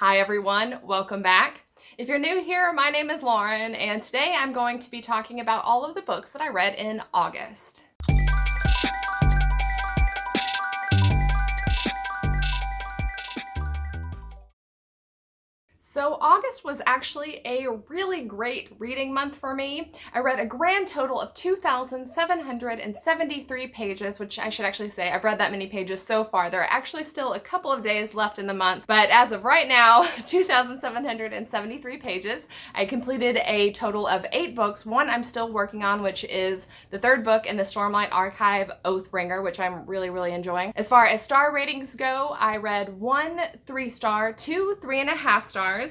Hi everyone, welcome back. If you're new here, my name is Lauren, and today I'm going to be talking about all of the books that I read in August. So August was actually a really great reading month for me. I read a grand total of 2,773 pages, which I should actually say I've read that many pages so far. There are actually still a couple of days left in the month, but as of right now, 2,773 pages. I completed a total of 8 books. One I'm still working on, which is the 3rd book in the Stormlight Archive, Oathbringer, which I'm really enjoying. As far as star ratings go, I read 1 3-star, 2 3.5 stars,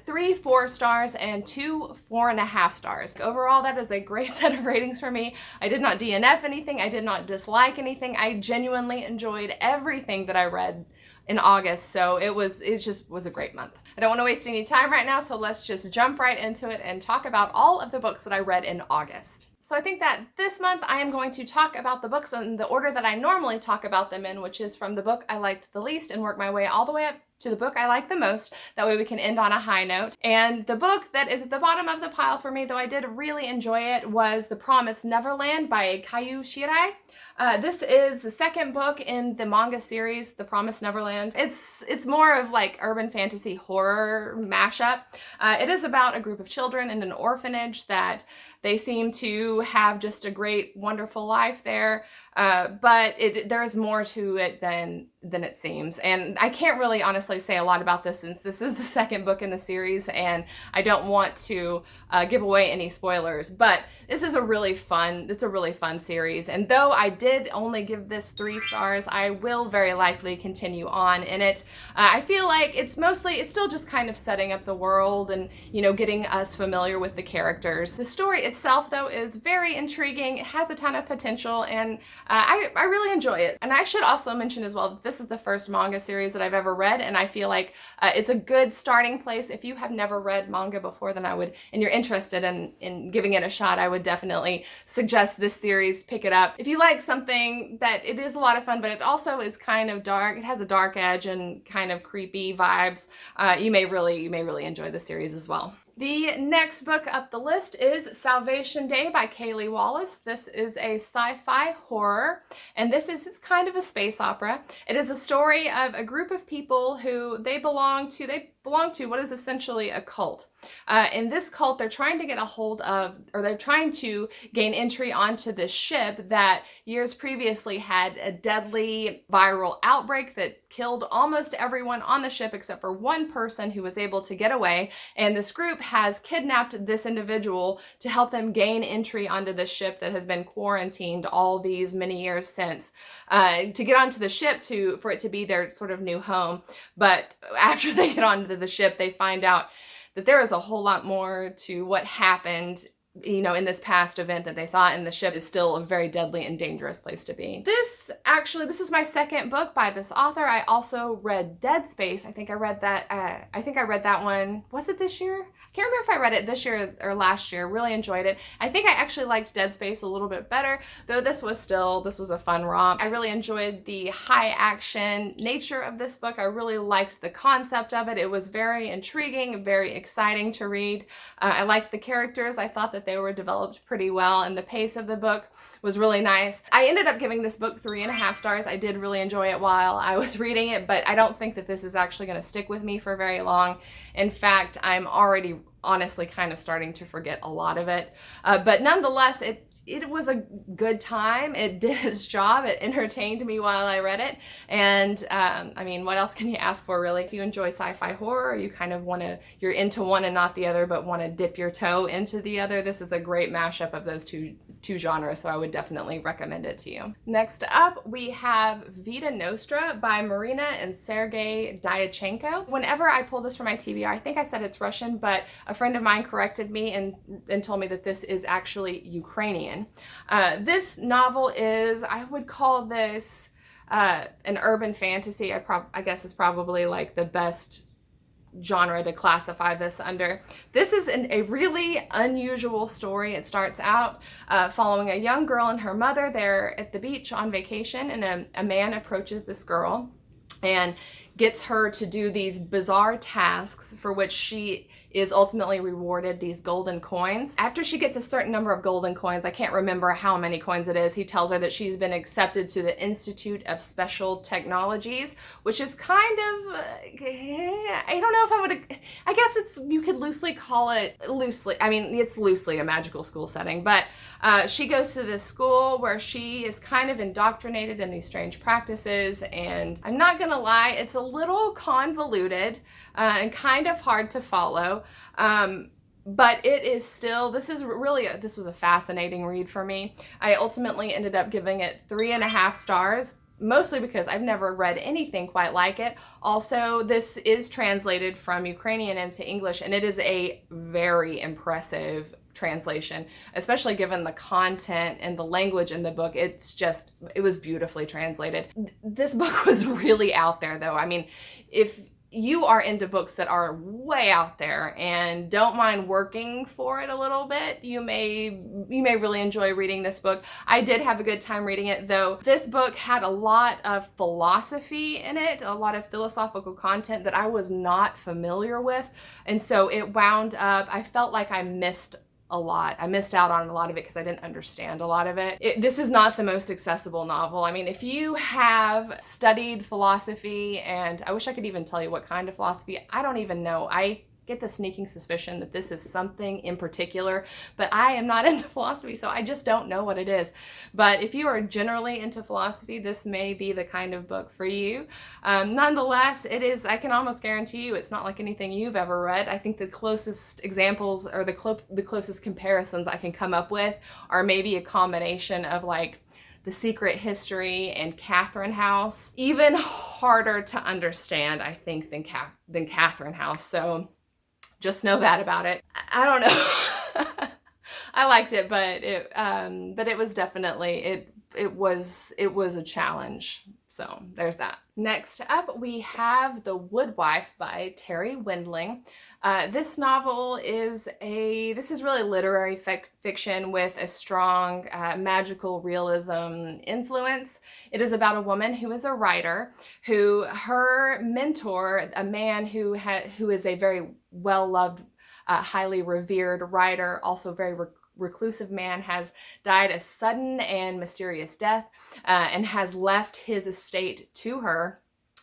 3 4 stars, and 2 4.5 stars. Overall, that is a great set of ratings for me. I did not DNF anything. I did not dislike anything. I genuinely enjoyed everything that I read in August, so it just was a great month. I don't want to waste any time right now, so let's just jump right into it and talk about all of the books that I read in August. So I think that this month I am going to talk about the books in the order that I normally talk about them in, which is from the book I liked the least and work my way all the way up to the book I like the most. That way we can end on a high note. And the book that is at the bottom of the pile for me, though I did really enjoy it, was The Promised Neverland by Kayu Shirai. This is the 2nd book in the manga series, The Promised Neverland. It's more of like urban fantasy horror mashup. It is about a group of children in an orphanage that they seem to have just a great, wonderful life there, but there's more to it than it seems. And I can't really honestly say a lot about this since this is the 2nd book in the series, and I don't want to give away any spoilers. But this is a really fun series. And though I did only give this 3 stars, I will very likely continue on in it. I feel like it's still just kind of setting up the world and, getting us familiar with the characters. The story itself, though, is very intriguing. It has a ton of potential, and I really enjoy it. And I should also mention as well that this is the first manga series that I've ever read, and I feel like it's a good starting place. If you have never read manga before, then and you're interested in giving it a shot, I would definitely suggest this series. Pick it up. If you like something that it is a lot of fun, but it also is kind of dark, it has a dark edge and kind of creepy vibes, you may really enjoy the series as well. The next book up the list is Salvation Day by Kaylee Wallace. This is a sci-fi horror, and it's kind of a space opera. It is a story of a group of people who they belong to what is essentially a cult. In this cult, they're trying to get a hold of, or they're trying to gain entry onto this ship that years previously had a deadly viral outbreak that killed almost everyone on the ship except for one person who was able to get away. And this group has kidnapped this individual to help them gain entry onto the ship that has been quarantined all these many years since, to get onto the ship for it to be their sort of new home. But after they get onto the ship, they find out that there is a whole lot more to what happened, in this past event that they thought, and the ship is still a very deadly and dangerous place to be. This is my 2nd book by this author. I also read Dead Space. I think I read that one. Was it this year? I can't remember if I read it this year or last year. Really enjoyed it. I think I actually liked Dead Space a little bit better, though this was a fun romp. I really enjoyed the high action nature of this book. I really liked the concept of it. It was very intriguing, very exciting to read. I liked the characters. I thought that they were developed pretty well, and the pace of the book was really nice. I ended up giving this book 3.5 stars. I did really enjoy it while I was reading it, but I don't think that this is actually going to stick with me for very long. In fact, I'm already honestly kind of starting to forget a lot of it. But nonetheless, it was a good time. It did its job. It entertained me while I read it. And what else can you ask for, really? If you enjoy sci-fi horror, you kind of you're into one and not the other, but want to dip your toe into the other, this is a great mashup of those two genres, so I would definitely recommend it to you. Next up, we have Vita Nostra by Marina and Sergei Dyachenko. Whenever I pull this from my TBR, I think I said it's Russian, but a friend of mine corrected me and told me that this is actually Ukrainian. This novel I would call this an urban fantasy. I guess is probably like the best genre to classify this under. This is a really unusual story. It starts out following a young girl and her mother. They're at the beach on vacation, and a man approaches this girl and gets her to do these bizarre tasks for which she is ultimately rewarded these golden coins. After she gets a certain number of golden coins, I can't remember how many coins it is, he tells her that she's been accepted to the Institute of Special Technologies, which is kind of, I don't know if I would, I guess you could loosely call it, it's loosely a magical school setting, but she goes to this school where she is kind of indoctrinated in these strange practices, and I'm not gonna lie, it's a little convoluted and kind of hard to follow. But it is still, this was a fascinating read for me. I ultimately ended up giving it 3.5 stars, mostly because I've never read anything quite like it. Also, this is translated from Ukrainian into English, and it is a very impressive translation, especially given the content and the language in the book. It was beautifully translated. This book was really out there, though. I mean, if you are into books that are way out there and don't mind working for it a little bit, you may really enjoy reading this book. I did have a good time reading it, though. This book had a lot of philosophy in it, a lot of philosophical content that I was not familiar with, and so it wound up, I felt like I missed a lot. I missed out on a lot of it because I didn't understand a lot of it. This is not the most accessible novel. I mean, if you have studied philosophy, and I wish I could even tell you what kind of philosophy, I don't even know. I get the sneaking suspicion that this is something in particular, but I am not into philosophy, so I just don't know what it is. But if you are generally into philosophy, this may be the kind of book for you. Nonetheless, it is, I can almost guarantee you, it's not like anything you've ever read. I think the closest examples, or the closest comparisons I can come up with are maybe a combination of like The Secret History and Catherine House. Even harder to understand, I think, than Catherine House. So just know that about it. I don't know. I liked it, but it was definitely, it was a challenge. So there's that. Next up, we have The Woodwife by Terry Windling. This novel is really literary fiction with a strong magical realism influence. It is about a woman who is a writer, who her mentor, a man who is a very well-loved, highly revered writer, also very reclusive man, has died a sudden and mysterious death, and has left his estate to her.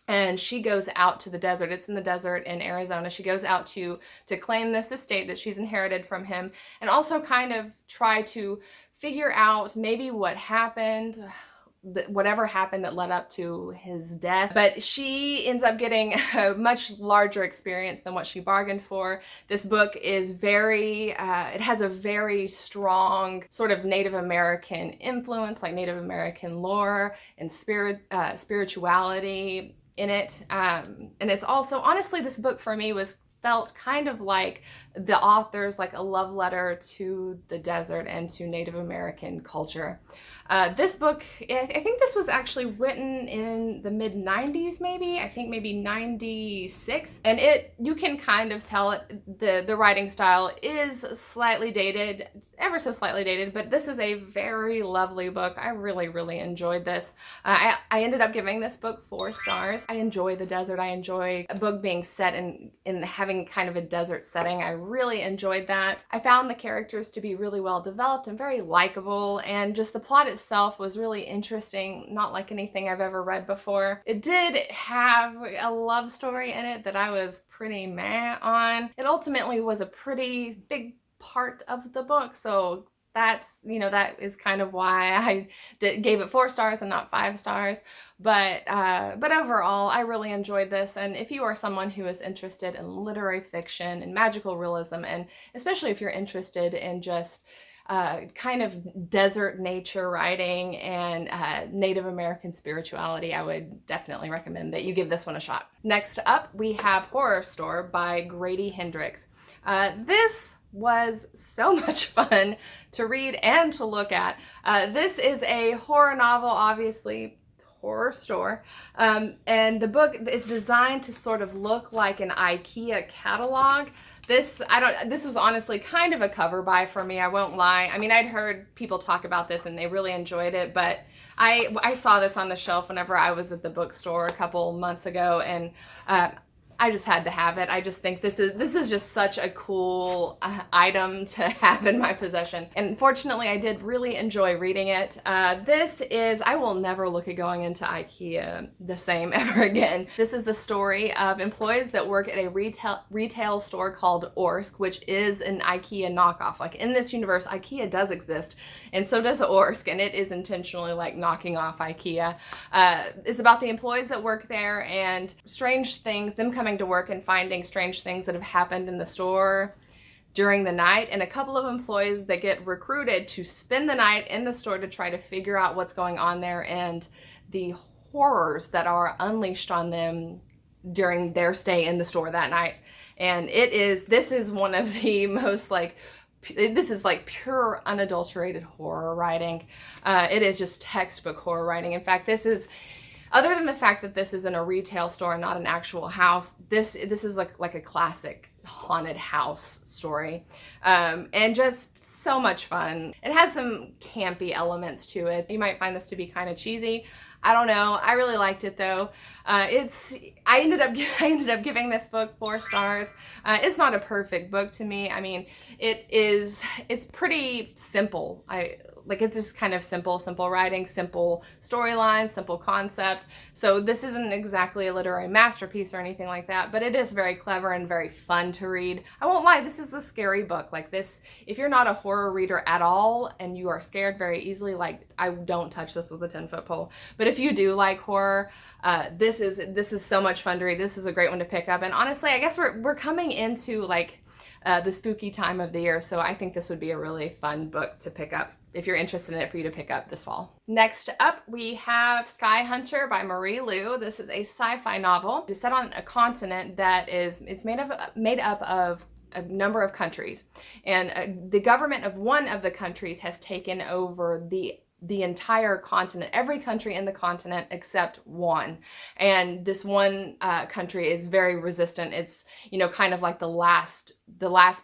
And she goes out to the desert. It's in the desert in Arizona. She goes out to claim this estate that she's inherited from him, and also kind of try to figure out maybe what happened, whatever happened that led up to his death. But she ends up getting a much larger experience than what she bargained for. This book is it has a very strong sort of Native American influence, like Native American lore and spirituality in it. And it's also, honestly, this book for me felt kind of like the author's, like a love letter to the desert and to Native American culture. This book, I think this was actually written in the mid-90s, maybe. I think maybe 96. And you can kind of tell the writing style is slightly dated, ever so slightly dated, but this is a very lovely book. I really, really enjoyed this. I ended up giving this book 4 stars. I enjoy the desert. I enjoy a book being set in having kind of a desert setting. I really enjoyed that. I found the characters to be really well developed and very likable, and just the plot itself was really interesting, not like anything I've ever read before. It did have a love story in it that I was pretty meh on. It ultimately was a pretty big part of the book, so that is kind of why I gave it 4 stars and not 5 stars. But overall, I really enjoyed this. And if you are someone who is interested in literary fiction and magical realism, and especially if you're interested in just kind of desert nature writing and Native American spirituality, I would definitely recommend that you give this one a shot. Next up, we have Horrorstör by Grady Hendrix. This was so much fun to read and to look at. This is a horror novel, obviously, Horrorstör, and the book is designed to sort of look like an IKEA catalog. This was honestly kind of a cover buy for me, I won't lie. I mean, I'd heard people talk about this and they really enjoyed it, but I saw this on the shelf whenever I was at the bookstore a couple months ago, and I just had to have it. I just think this is just such a cool item to have in my possession. And fortunately, I did really enjoy reading it. I will never look at going into IKEA the same ever again. This is the story of employees that work at a retail store called Orsk, which is an IKEA knockoff. Like in this universe, IKEA does exist, and so does Orsk, and it is intentionally like knocking off IKEA. It's about the employees that work there and strange things, them coming to work and finding strange things that have happened in the store during the night, and a couple of employees that get recruited to spend the night in the store to try to figure out what's going on there and the horrors that are unleashed on them during their stay in the store that night. And this is one of the most this is like pure unadulterated horror writing. It is just textbook horror writing. In fact, other than the fact that this is in a retail store and not an actual house, this is like a classic haunted house story. And just so much fun. It has some campy elements to it. You might find this to be kind of cheesy. I don't know. I really liked it though. I ended up giving this book 4 stars. It's not a perfect book to me. I mean, it's pretty simple. It's just kind of simple writing, simple storylines, simple concept. So this isn't exactly a literary masterpiece or anything like that, but it is very clever and very fun to read. I won't lie, this is the scary book. Like this, if you're not a horror reader at all and you are scared very easily, like I don't touch this with a 10-foot pole. But if you do like horror, this is so much fun to read. This is a great one to pick up. And honestly, I guess we're coming into like the spooky time of the year, so I think this would be a really fun book to pick up if you're interested in it, for you to pick up this fall. Next up, we have Skyhunter by Marie Lu. This is a sci-fi novel. It's set on a continent that it's made up of a number of countries, and the government of one of the countries has taken over the entire continent, every country in the continent except one. And this one country is very resistant. It's, kind of like the last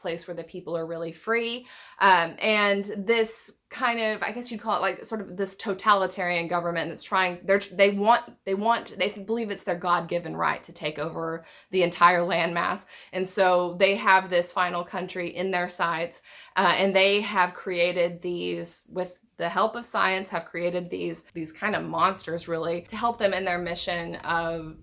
place where the people are really free. And this kind of, I guess you'd call it like sort of this totalitarian government that's they believe it's their God-given right to take over the entire landmass. And so they have this final country in their sights, and they have created these, with the help of science, have created these kind of monsters really to help them in their mission of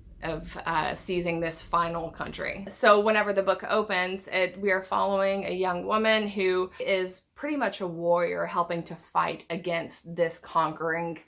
seizing this final country. So whenever the book opens, we are following a young woman who is pretty much a warrior helping to fight against this conquering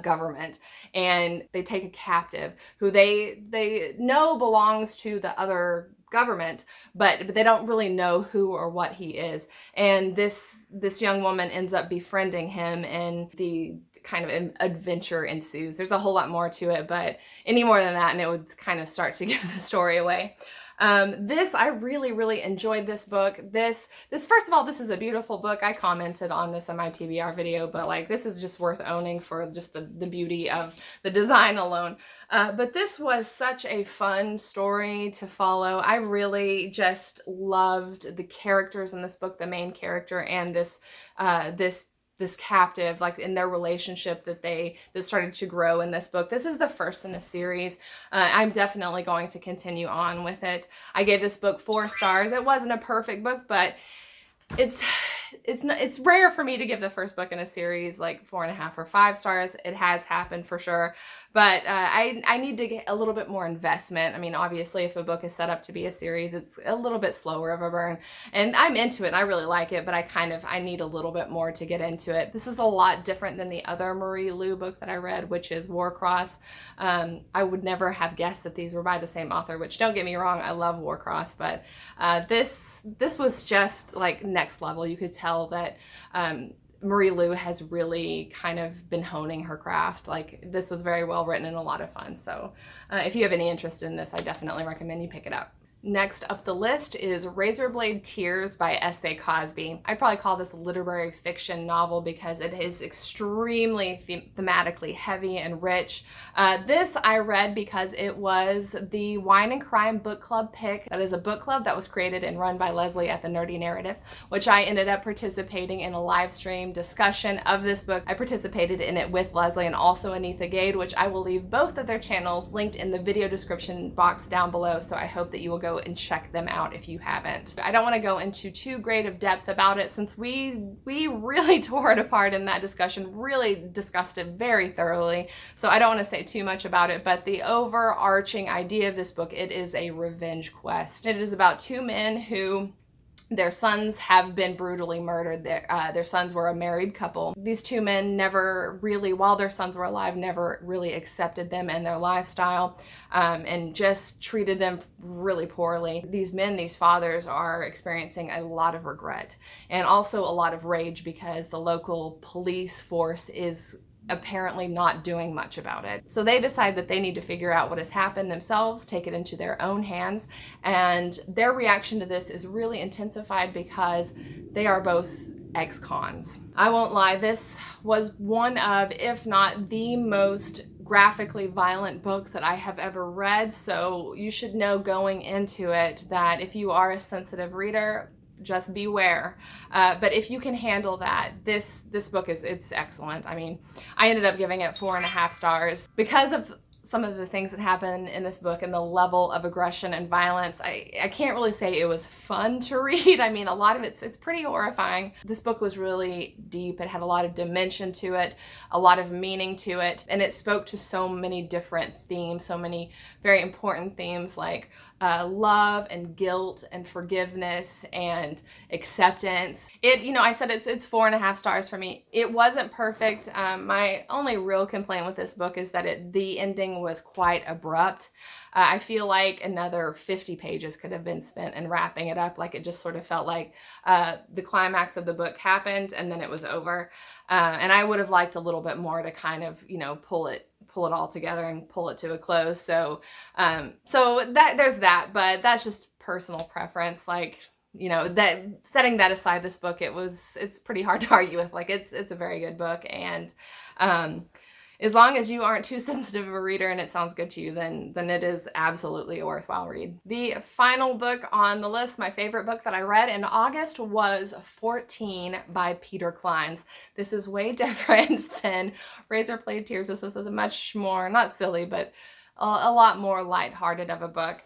government. And they take a captive who they know belongs to the other government, but they don't really know who or what he is. And this young woman ends up befriending him, and the kind of adventure ensues. There's a whole lot more to it, but any more than that and it would kind of start to give the story away. I really enjoyed this book. This first of all, this is a beautiful book. I commented on this in my TBR video, but like this is just worth owning for just the beauty of the design alone. But this was such a fun story to follow. I really just loved the characters in this book, the main character and this captive, like in their relationship that started to grow in this book. This is the first in a series. I'm definitely going to continue on with it. I gave this book 4 stars. It wasn't a perfect book, but it's rare for me to give the first book in a series like 4.5 or 5 stars. It has happened for sure, but I need to get a little bit more investment. I mean, obviously, if a book is set up to be a series, it's a little bit slower of a burn, and I'm into it and I really like it, but I need a little bit more to get into it. This is a lot different than the other Marie Lu book that I read, which is Warcross. I would never have guessed that these were by the same author, which, don't get me wrong, I love Warcross, but this was just like next level. You could tell that Marie Lu has really kind of been honing her craft. Like, this was very well written and a lot of fun. So if you have any interest in this, I definitely recommend you pick it up. Next up the list is Razorblade Tears by S.A. Cosby. I'd probably call this a literary fiction novel because it is extremely thematically heavy and rich. This I read because it was the Wine and Crime Book Club pick. That is a book club that was created and run by Lezlie at the Nerdy Narrative, which I ended up participating in a live stream discussion of this book. I participated in it with Lezlie and also Anitha, which I will leave both of their channels linked in the video description box down below, so I hope that you will go and check them out if you haven't. I don't want to go into too great of depth about it since we really tore it apart in that discussion, really discussed it very thoroughly, so I don't want to say too much about it, but the overarching idea of this book, it is a revenge quest. It is about two men who their sons have been brutally murdered. Their sons were a married couple. These two men never really, while their sons were alive, never really accepted them and their lifestyle, and just treated them really poorly. These men, these fathers, are experiencing a lot of regret and also a lot of rage because the local police force is apparently not doing much about it. So they decide that they need to figure out what has happened themselves, take it into their own hands, and their reaction to this is really intensified because they are both ex-cons. I won't lie, this was one of, if not the most graphically violent books that I have ever read, so you should know going into it that if you are a sensitive reader, just beware. But if you can handle that, this book it's excellent. I mean, I ended up giving it 4.5 stars because of some of the things that happen in this book and the level of aggression and violence. I can't really say it was fun to read. I mean, a lot of it's pretty horrifying. This book was really deep. It had a lot of dimension to it, a lot of meaning to it, and it spoke to so many different themes, so many very important themes like love and guilt and forgiveness and acceptance. I said it's 4.5 stars for me. It wasn't perfect. My only real complaint with this book is that the ending was quite abrupt. I feel like another 50 pages could have been spent in wrapping it up. Like, it just sort of felt like the climax of the book happened and then it was over. And I would have liked a little bit more to kind of, pull it all together and pull it to a close. So there's that, but that's just personal preference. Like, that setting that aside, this book, it's pretty hard to argue with. Like, it's a very good book, and as long as you aren't too sensitive of a reader and it sounds good to you, then it is absolutely a worthwhile read. The final book on the list, my favorite book that I read in August, was 14 by Peter Clines. This is way different than Razorblade Tears. This was a much more, not silly, but a lot more lighthearted of a book.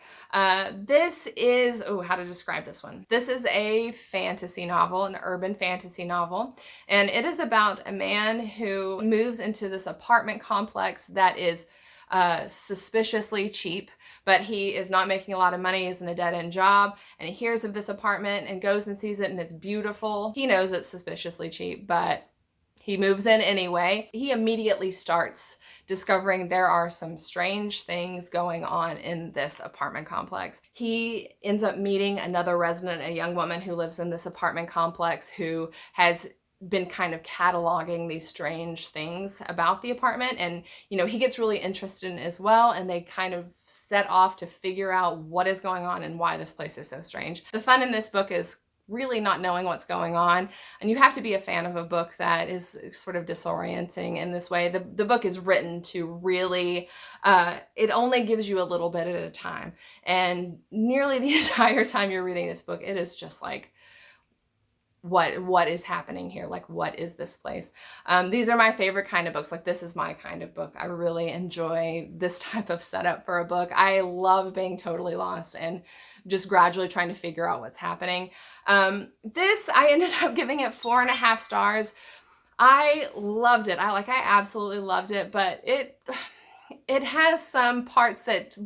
This is, how to describe this one. This is a fantasy novel, an urban fantasy novel, and it is about a man who moves into this apartment complex that is suspiciously cheap, but he is not making a lot of money. He's in a dead-end job, and he hears of this apartment and goes and sees it, and it's beautiful. He knows it's suspiciously cheap, but he moves in anyway. He immediately starts discovering there are some strange things going on in this apartment complex. He ends up meeting another resident, a young woman who lives in this apartment complex, who has been kind of cataloging these strange things about the apartment, and he gets really interested in it as well, and they kind of set off to figure out what is going on and why this place is so strange. The fun in this book is really not knowing what's going on, and you have to be a fan of a book that is sort of disorienting in this way. The book is written to really, it only gives you a little bit at a time, and nearly the entire time you're reading this book, it is just like, what is happening here? Like, what is this place? These are my favorite kind of books. Like, this is my kind of book. I really enjoy this type of setup for a book. I love being totally lost and just gradually trying to figure out what's happening. This, I ended up giving it 4.5 stars. I loved it. I absolutely loved it, but it has some parts that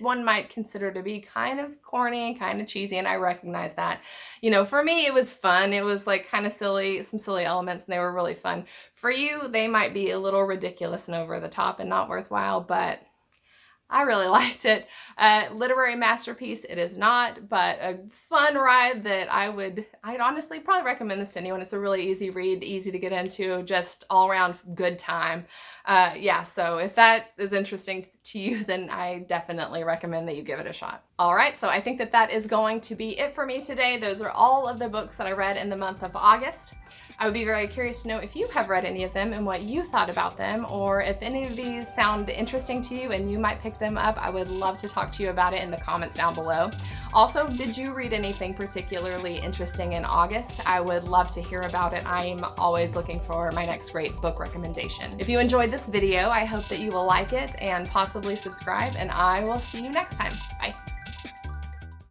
one might consider to be kind of corny and kind of cheesy, and I recognize that. For me, it was fun. It was like kind of silly, some silly elements, and they were really fun. For you, they might be a little ridiculous and over the top and not worthwhile, but I really liked it. Literary masterpiece it is not, but a fun ride that I'd honestly probably recommend this to anyone. It's a really easy read, easy to get into, just all around good time. Yeah, so if that is interesting to you, then I definitely recommend that you give it a shot. All right, so I think that is going to be it for me today. Those are all of the books that I read in the month of August. I would be very curious to know if you have read any of them and what you thought about them, or if any of these sound interesting to you and you might pick them up. I would love to talk to you about it in the comments down below. Also, did you read anything particularly interesting in August? I would love to hear about it. I'm always looking for my next great book recommendation. If you enjoyed this video, I hope that you will like it and possibly subscribe, and I will see you next time. Bye.